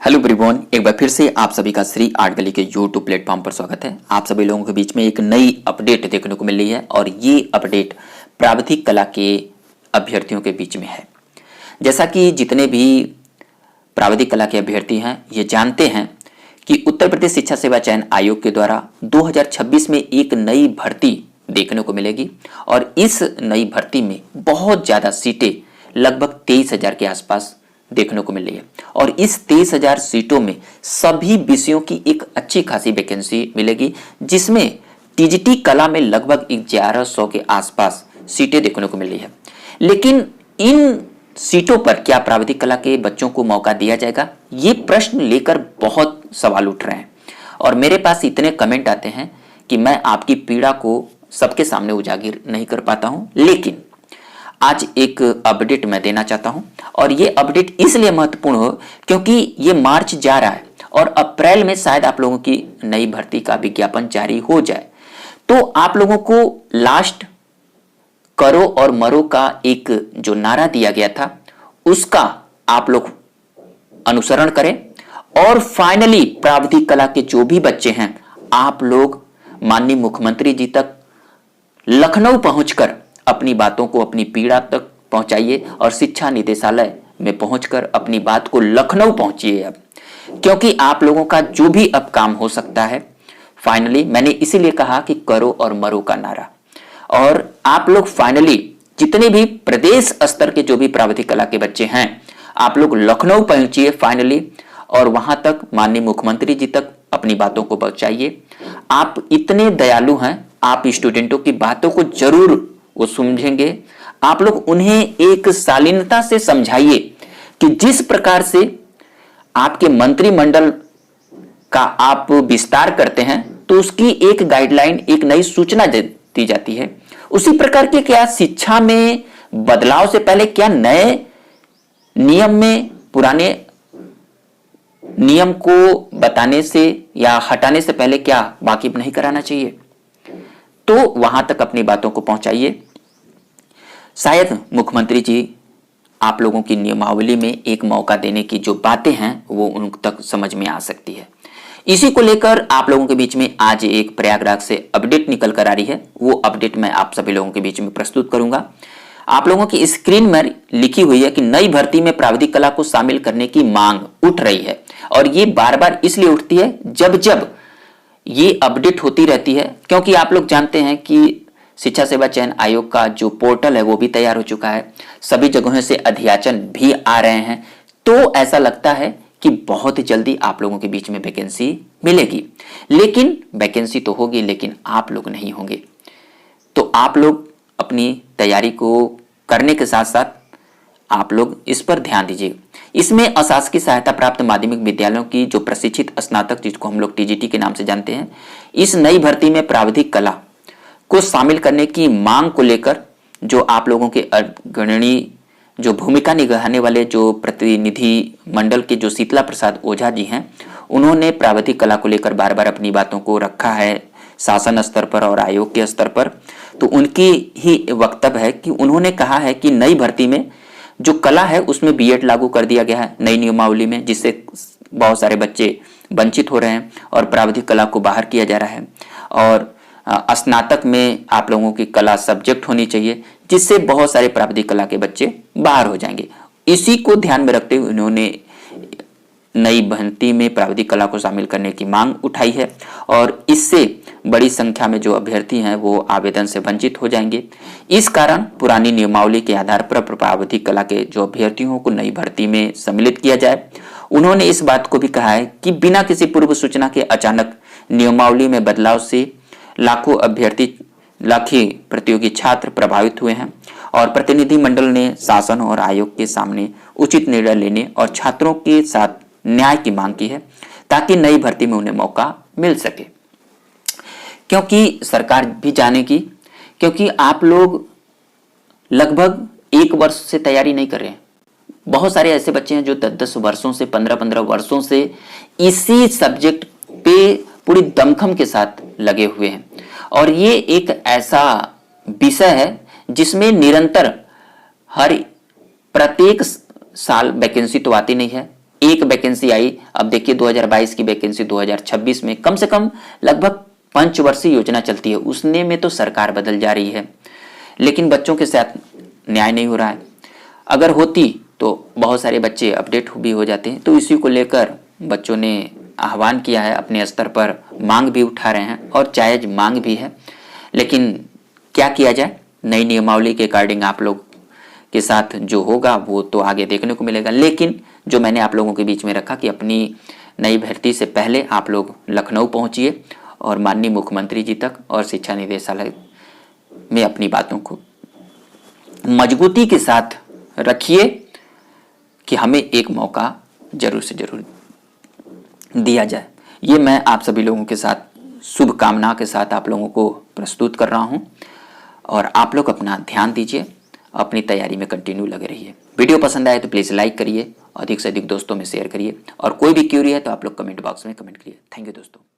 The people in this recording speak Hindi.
हेलो ब्रिवॉन, एक बार फिर से आप सभी का श्री आर्ट गली के यूट्यूब प्लेटफॉर्म पर स्वागत है। आप सभी लोगों के बीच में एक नई अपडेट देखने को मिल रही है और ये अपडेट प्राविधिक कला के अभ्यर्थियों के बीच में है। जैसा कि जितने भी प्राविधिक कला के अभ्यर्थी हैं ये जानते हैं कि उत्तर प्रदेश शिक्षा सेवा चयन आयोग के द्वारा 2026 में एक नई भर्ती देखने को मिलेगी और इस नई भर्ती में बहुत ज़्यादा सीटें लगभग 23,000 के आसपास देखने को मिल रही है और इस 23,000 सीटों में सभी विषयों की एक अच्छी खासी वैकेंसी मिलेगी, जिसमें टीजीटी कला में लगभग 1100 के आसपास सीटें देखने को मिल रही है। लेकिन इन सीटों पर क्या प्राविधिक कला के बच्चों को मौका दिया जाएगा, ये प्रश्न लेकर बहुत सवाल उठ रहे हैं और मेरे पास इतने कमेंट आते हैं कि मैं आपकी पीड़ा को सबके सामने उजागर नहीं कर पाता हूं। लेकिन आज एक अपडेट मैं देना चाहता हूं और ये अपडेट इसलिए महत्वपूर्ण हो क्योंकि ये मार्च जा रहा है और अप्रैल में शायद आप लोगों की नई भर्ती का विज्ञापन जारी हो जाए। तो आप लोगों को लास्ट करो और मरो का एक जो नारा दिया गया था उसका आप लोग अनुसरण करें और फाइनली प्राविधिक कला के जो भी बच्चे हैं आप लोग माननीय मुख्यमंत्री जी तक लखनऊ पहुंचकर अपनी बातों को, अपनी पीड़ा तक पहुंचाइए और शिक्षा निदेशालय में पहुंचकर अपनी बात को लखनऊ पहुंचिए अब, क्योंकि आप लोगों का जो भी अब काम हो सकता है फाइनली, मैंने इसीलिए कहा कि करो और मरो का नारा। और आप लोग फाइनली जितने भी प्रदेश स्तर के जो भी प्राविधिक कला के बच्चे हैं आप लोग लखनऊ पहुंचिए फाइनली और वहां तक माननीय मुख्यमंत्री जी तक अपनी बातों को पहुंचाइए। आप इतने दयालु हैं, आप स्टूडेंटों की बातों को जरूर वो समझेंगे। आप लोग उन्हें एक शालीनता से समझाइए कि जिस प्रकार से आपके मंत्रिमंडल का आप विस्तार करते हैं तो उसकी एक गाइडलाइन, एक नई सूचना दी जाती है, उसी प्रकार की क्या शिक्षा में बदलाव से पहले क्या नए नियम में पुराने नियम को बताने से या हटाने से पहले क्या वाकिफ नहीं कराना चाहिए। तो वहां तक अपनी बातों को पहुंचाइए। शायद मुख्यमंत्री जी आप लोगों की नियमावली में एक मौका देने की जो बातें हैं वो उन तक समझ में आ सकती है। इसी को लेकर आप लोगों के बीच में आज एक प्रयागराज से अपडेट निकल कर आ रही है, वो अपडेट मैं आप सभी लोगों के बीच में प्रस्तुत करूंगा। आप लोगों की स्क्रीन में लिखी हुई है कि नई भर्ती में प्राविधिक कला को शामिल करने की मांग उठ रही है और ये बार बार इसलिए उठती है जब जब ये अपडेट होती रहती है, क्योंकि आप लोग जानते हैं कि शिक्षा सेवा चयन आयोग का जो पोर्टल है वो भी तैयार हो चुका है, सभी जगहों से अध्याचन भी आ रहे हैं। तो ऐसा लगता है कि बहुत जल्दी आप लोगों के बीच में वैकेंसी मिलेगी, लेकिन वैकेंसी तो होगी लेकिन आप लोग नहीं होंगे। तो आप लोग अपनी तैयारी को करने के साथ साथ आप लोग इस पर ध्यान दीजिए। इसमें अशासकीय सहायता प्राप्त माध्यमिक विद्यालयों की जो प्रशिक्षित स्नातक, जिसको हम लोग टीजीटी के नाम से जानते हैं, इस नई भर्ती में प्राविधिक कला को शामिल करने की मांग को लेकर जो आप लोगों के अग्रणी जो भूमिका निभाने वाले जो प्रतिनिधि मंडल के जो शीतला प्रसाद ओझा जी हैं, उन्होंने प्राविधिक कला को लेकर बार बार अपनी बातों को रखा है शासन स्तर पर और आयोग के स्तर पर। तो उनकी ही वक्तव्य है कि उन्होंने कहा है कि नई भर्ती में जो कला है उसमें बीएड लागू कर दिया गया है नई नियमावली में, जिससे बहुत सारे बच्चे वंचित हो रहे हैं और प्राविधिक कला को बाहर किया जा रहा है और स्नातक में आप लोगों की कला सब्जेक्ट होनी चाहिए, जिससे बहुत सारे प्राविधिक कला के बच्चे बाहर हो जाएंगे। इसी को ध्यान में रखते हुए उन्होंने नई भर्ती में प्राविधिक कला को शामिल करने की मांग उठाई है और इससे बड़ी संख्या में जो अभ्यर्थी हैं वो आवेदन से वंचित हो जाएंगे। इस कारण पुरानी नियमावली के आधार पर प्राविधिक कला के जो अभ्यर्थियों को नई भर्ती में सम्मिलित किया जाए। उन्होंने इस बात को भी कहा है कि बिना किसी पूर्व सूचना के अचानक नियमावली में बदलाव से लाखों प्रतियोगी छात्र प्रभावित हुए हैं और प्रतिनिधि मंडल ने शासन और आयोग के सामने उचित निर्णय लेने और छात्रों के साथ न्याय की मांग की है ताकि नई भर्ती में उन्हें मौका मिल सके। क्योंकि सरकार भी जानेगी, क्योंकि आप लोग लगभग 1 वर्ष से तैयारी नहीं कर रहे हैं। बहुत सारे ऐसे बच्चे हैं जो 10-10 वर्षों से, 15-15 वर्षों से इसी सब्जेक्ट पे पूरी दमखम के साथ लगे हुए हैं और ये एक ऐसा विषय है जिसमें निरंतर हर प्रत्येक साल वैकेंसी तो आती नहीं है, एक वैकेंसी आई। अब देखिए 2022 की वैकेंसी 2026 में, कम से कम लगभग पंचवर्षीय योजना चलती है, उसने में तो सरकार बदल जा रही है, लेकिन बच्चों के साथ न्याय नहीं हो रहा है। अगर होती तो बहुत सारे बच्चे अपडेट भी हो जाते हैं। तो इसी को लेकर बच्चों ने आह्वान किया है, अपने स्तर पर मांग भी उठा रहे हैं और जायज मांग भी है। लेकिन क्या किया जाए, नई नियमावली के अकॉर्डिंग आप लोग के साथ जो होगा वो तो आगे देखने को मिलेगा। लेकिन जो मैंने आप लोगों के बीच में रखा कि अपनी नई भर्ती से पहले आप लोग लखनऊ पहुंचिए और माननीय मुख्यमंत्री जी तक और शिक्षा निदेशालय में अपनी बातों को मजबूती के साथ रखिए कि हमें एक मौका जरूर से जरूर दिया जाए। ये मैं आप सभी लोगों के साथ शुभकामना के साथ आप लोगों को प्रस्तुत कर रहा हूं और आप लोग अपना ध्यान दीजिए, अपनी तैयारी में कंटिन्यू लगे रहिए। वीडियो पसंद आए तो प्लीज़ लाइक करिए, अधिक से अधिक दोस्तों में शेयर करिए और कोई भी क्यूरी है तो आप लोग कमेंट बॉक्स में कमेंट करिए। थैंक यू दोस्तों।